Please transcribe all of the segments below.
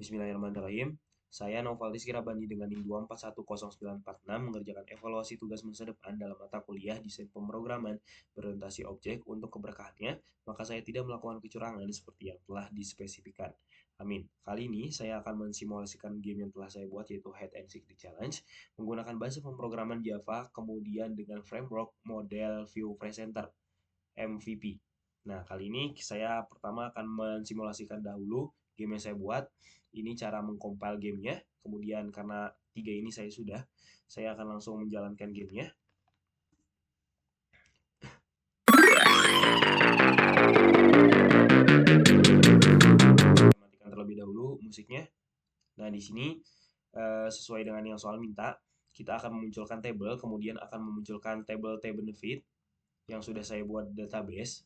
Bismillahirrahmanirrahim. Saya Noval Rizky Rabani dengan NIM 2410946 mengerjakan evaluasi tugas masa depan dalam mata kuliah desain pemrograman berorientasi objek untuk keberkahannya, maka saya tidak melakukan kecurangan seperti yang telah dispesifikan. Amin. Kali ini saya akan mensimulasikan game yang telah saya buat yaitu Hide and Seek the Challenge menggunakan bahasa pemrograman Java kemudian dengan framework model View Presenter MVP. Nah, kali ini saya pertama akan mensimulasikan dahulu game yang saya buat. Ini cara mengcompile gamenya. Kemudian karena 3 ini saya akan langsung menjalankan gamenya. Matikan terlebih dahulu musiknya. Nah, di sini sesuai dengan yang soal minta, kita akan memunculkan table, kemudian akan memunculkan table benefit yang sudah saya buat database.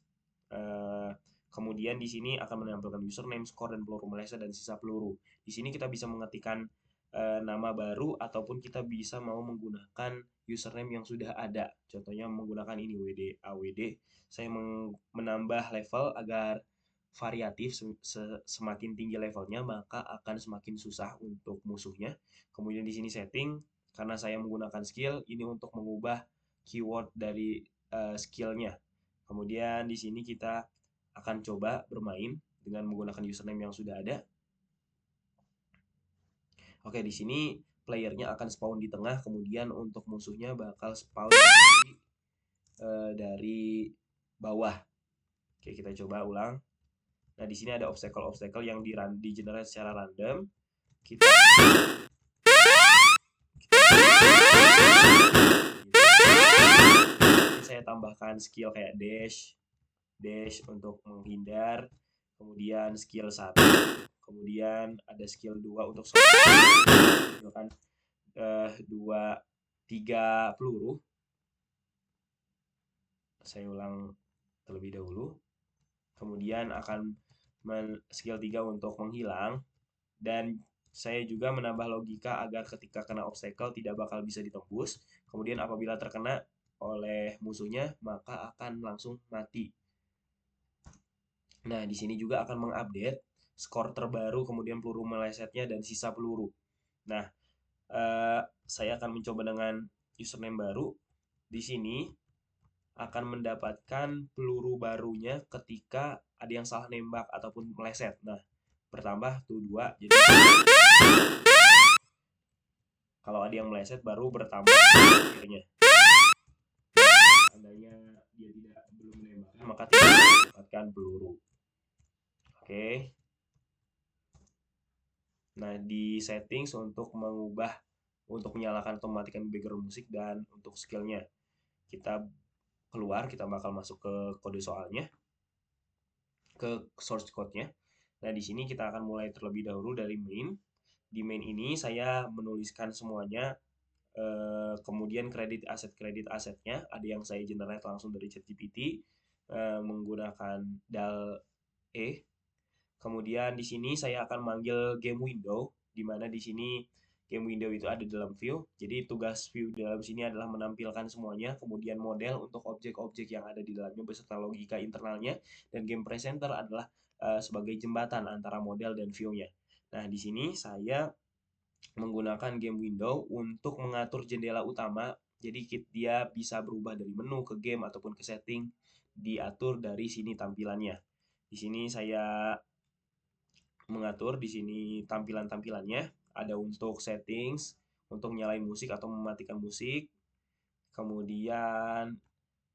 Kemudian di sini akan menampilkan username, score, dan peluru meleset dan sisa peluru. Di sini kita bisa mengetikkan nama baru ataupun kita bisa mau menggunakan username yang sudah ada. Contohnya menggunakan ini WD AWD. Saya menambah level agar variatif, semakin tinggi levelnya maka akan semakin susah untuk musuhnya. Kemudian di sini setting, karena saya menggunakan skill ini untuk mengubah keyword dari skillnya. Kemudian di sini kita akan coba bermain dengan menggunakan username yang sudah ada. Oke, di sini playernya akan spawn di tengah, kemudian untuk musuhnya bakal spawn dari bawah. Oke, kita coba ulang. Nah, di sini ada obstacle yang di generate secara random. Kita saya tambahkan skill kayak dash untuk menghindar, kemudian skill 1, kemudian ada skill 2 untuk kan 3 peluru. Saya ulang terlebih dahulu. Kemudian akan skill 3 untuk menghilang, dan saya juga menambah logika agar ketika kena obstacle tidak bakal bisa ditembus. Kemudian apabila terkena oleh musuhnya maka akan langsung mati. Nah, di sini juga akan mengupdate skor terbaru, kemudian peluru melesetnya dan sisa peluru. Nah, saya akan mencoba dengan username baru. Di sini akan mendapatkan peluru barunya ketika ada yang salah nembak ataupun meleset. Nah, bertambah tuh 2. Jadi kalau ada yang meleset baru bertambah akhirnya. Seandainya dia belum menembakkan maka tidak mendapatkan peluru. Oke. Nah, di settings untuk menyalakan atau mematikan background musik dan untuk skillnya kita keluar, kita bakal masuk ke kode soalnya, ke source code-nya. Nah, di sini kita akan mulai terlebih dahulu dari main. Di main ini saya menuliskan semuanya, kemudian kredit asetnya ada yang saya generate langsung dari ChatGPT menggunakan DAL-E. Kemudian di sini saya akan manggil game window, di mana di sini game window itu ada dalam view. Jadi tugas view dalam sini adalah menampilkan semuanya, kemudian model untuk objek-objek yang ada di dalamnya beserta logika internalnya, dan game presenter adalah sebagai jembatan antara model dan view-nya. Nah, di sini saya menggunakan game window untuk mengatur jendela utama. Jadi dia bisa berubah dari menu ke game ataupun ke setting, diatur dari sini tampilannya. Di sini saya mengatur di sini tampilannya, ada untuk settings, untuk nyalain musik atau mematikan musik. Kemudian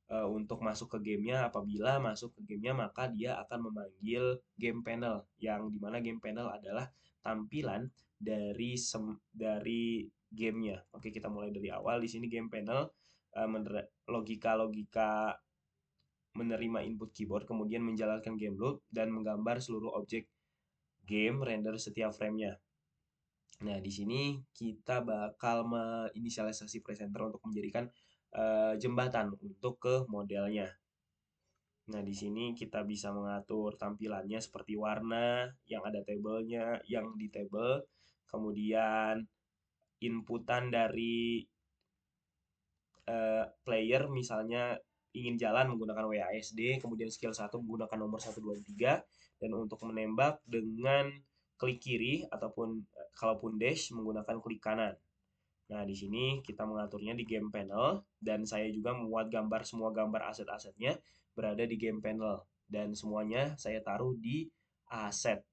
untuk masuk ke gamenya, apabila masuk ke gamenya maka dia akan memanggil game panel, yang dimana game panel adalah tampilan dari gamenya. Oke, kita mulai dari awal. Di sini game panel logika menerima input keyboard, kemudian menjalankan game loop dan menggambar seluruh objek game render setiap framenya. Nah, di sini kita bakal menginisialisasi presenter untuk menjadikan jembatan untuk ke modelnya. Nah, di sini kita bisa mengatur tampilannya seperti warna, yang ada tabelnya, yang di table, kemudian inputan dari player, misalnya ingin jalan menggunakan WASD, kemudian skill 1 menggunakan nomor 1, 2, 3, dan untuk menembak dengan klik kiri ataupun kalaupun dash menggunakan klik kanan. Nah, di sini kita mengaturnya di game panel dan saya juga membuat gambar semua gambar aset-asetnya berada di game panel dan semuanya saya taruh di aset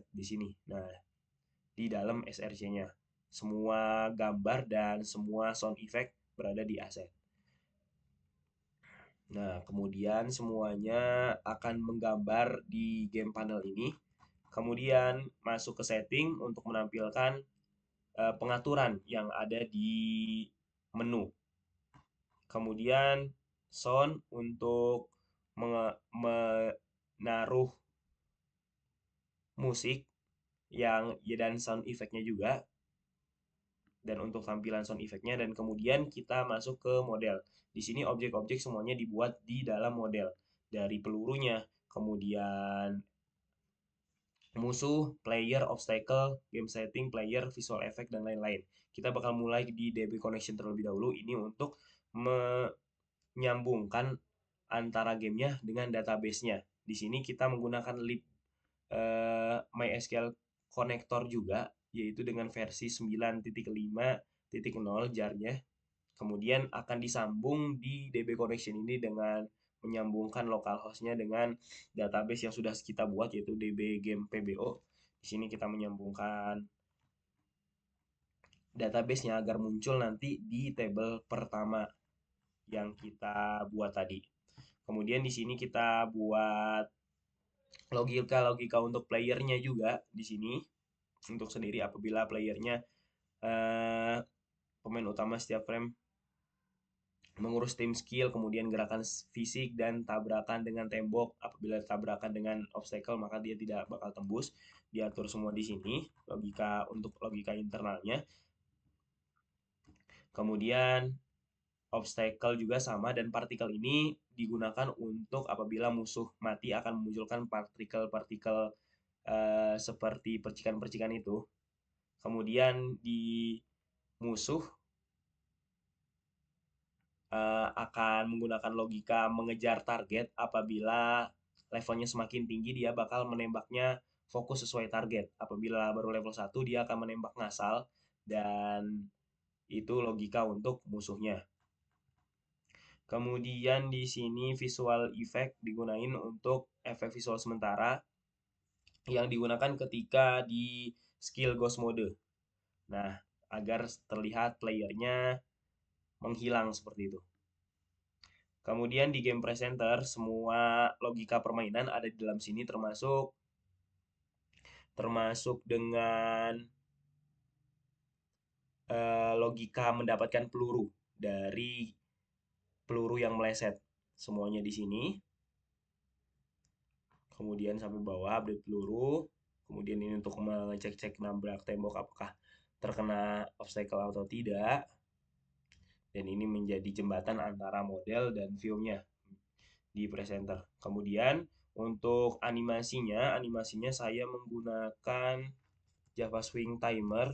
di sini. Nah, di dalam SRC-nya. Semua gambar dan semua sound effect berada di aset. Nah, kemudian semuanya akan menggambar di game panel ini. Kemudian masuk ke setting untuk menampilkan pengaturan yang ada di menu. Kemudian sound untuk menaruh musik yang ya dan sound effect-nya juga dan untuk tampilan sound effect-nya dan kemudian kita masuk ke model. Di sini objek-objek semuanya dibuat di dalam model dari pelurunya, kemudian musuh, player, obstacle, game setting, player, visual effect dan lain-lain. Kita bakal mulai di DB connection terlebih dahulu ini untuk menyambungkan antara gamenya dengan database-nya. Di sini kita menggunakan lib MySQL connector juga, yaitu dengan versi 9.5.0 jar-nya. Kemudian akan disambung di DB connection ini dengan menyambungkan localhost-nya dengan database yang sudah kita buat yaitu DB game PBO. Di sini kita menyambungkan database-nya agar muncul nanti di table pertama yang kita buat tadi. Kemudian di sini kita buat logika-logika untuk playernya juga di sini untuk sendiri apabila playernya pemain utama setiap frame mengurus tim skill, kemudian gerakan fisik dan tabrakan dengan tembok. Apabila tabrakan dengan obstacle maka dia tidak bakal tembus. Diatur semua di sini logika untuk logika internalnya. Kemudian obstacle juga sama dan partikel ini digunakan untuk apabila musuh mati akan memunculkan partikel-partikel seperti percikan-percikan itu. Kemudian di musuh akan menggunakan logika mengejar target apabila levelnya semakin tinggi dia bakal menembaknya fokus sesuai target. Apabila baru level 1 dia akan menembak ngasal dan itu logika untuk musuhnya. Kemudian di sini visual effect digunain untuk efek visual sementara yang digunakan ketika di skill ghost mode. Nah, agar terlihat playernya menghilang seperti itu. Kemudian di game presenter semua logika permainan ada di dalam sini termasuk dengan logika mendapatkan peluru dari peluru yang meleset. Semuanya di sini. Kemudian sampai bawah update peluru. Kemudian ini untuk mengecek-cek nabrak tembok apakah terkena obstacle atau tidak. Dan ini menjadi jembatan antara model dan view-nya di presenter. Kemudian untuk animasinya saya menggunakan Java Swing Timer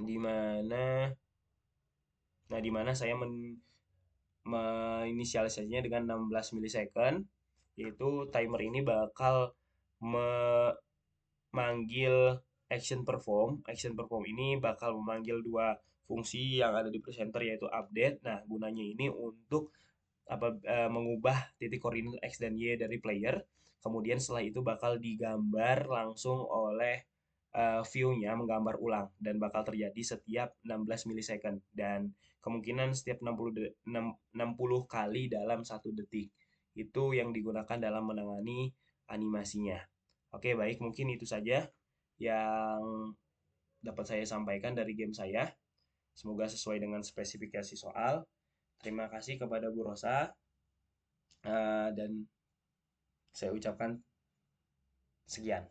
di mana saya menginisialisasinya dengan 16 milisecond yaitu timer ini bakal memanggil action perform. Action perform ini bakal memanggil dua fungsi yang ada di presenter yaitu update. Nah, gunanya ini untuk mengubah titik koordinat X dan Y dari player. Kemudian setelah itu bakal digambar langsung oleh view-nya menggambar ulang dan bakal terjadi setiap 16 milisecond dan kemungkinan setiap 60 kali dalam 1 detik. Itu yang digunakan dalam menangani animasinya. Oke, baik, mungkin itu saja yang dapat saya sampaikan dari game saya. Semoga sesuai dengan spesifikasi soal. Terima kasih kepada Bu Rosa dan saya ucapkan sekian.